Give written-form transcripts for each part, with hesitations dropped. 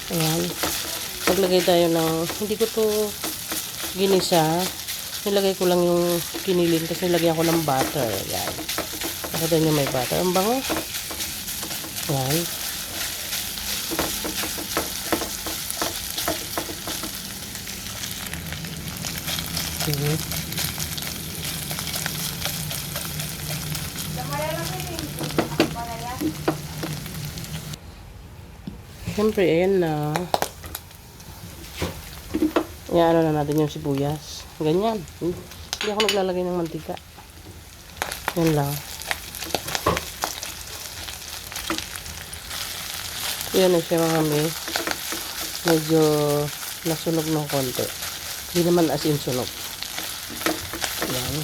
Ayan. Maglagay tayo ng, hindi ko to ginisa. Nilagay ko lang yung kinilin kasi nilagyan ko ng butter. Ayan. Nakita nyo may butter. Ang bango. Ayan. Siyempre, ayan na. Iano na natin yung sibuyas. Ganyan. Hindi ako naglalagay ng mantika. Yan lang. Yan na siya mga may. Medyo nasunog ng konti. Hindi naman as in sunog. Yan.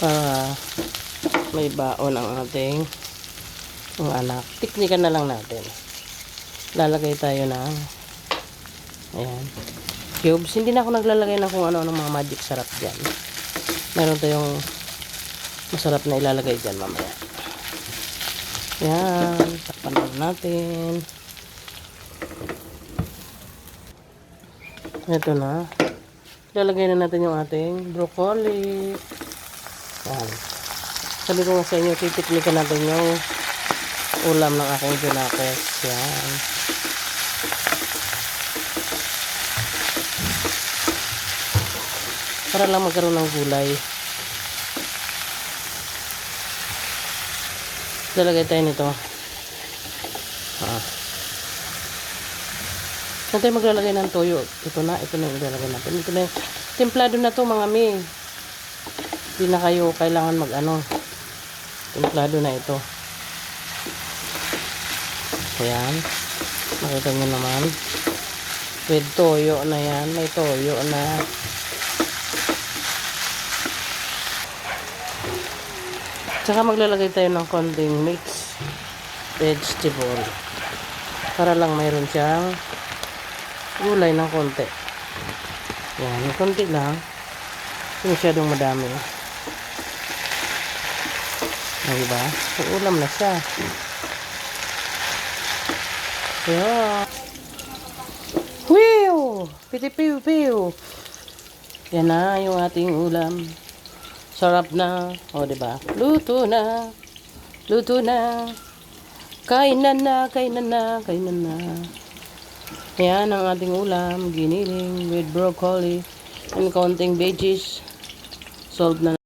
Para may baon ang ating anak. Tiknikan na lang natin. Lalagay tayo ng ayan, cubes. Hindi na ako naglalagay ng kung ano ng mga magic sarap dyan. Meron tayong masarap na ilalagay dyan mamaya. Ayan, takpan lang natin. Ito na. Ilalagay na natin yung ating broccoli. Ayan. Sabi ko nga sa inyo, titiknikan natin yung ulam ng aking junakes. Ayan. Para lang magkaroon ng gulay. Lalagay tayo nito. Natin maglalagay ng toyo. Ito na yung ilalagay natin. Ito na yung templado na to mga mi. Hindi na kayo kailangan mag-ano. Templado na ito. Ayan. Nakita nyo naman. With toyo na yan. May toyo na. Tsaka maglalagay tayo ng konting mixed vegetable. Para lang mayroon siyang gulay ng konti. Yan, konti lang. Hindi masyadong madami. Diba? So, ulam na siya. Yeah. Wiw! Piti-piw-piw! Yan na yung ating ulam. Sarap na. O, diba? Luto na. Luto na. Kainan na, kainan na, kainan na. Yan ang ating ulam. Giniling with broccoli and konting veggies. Solved na.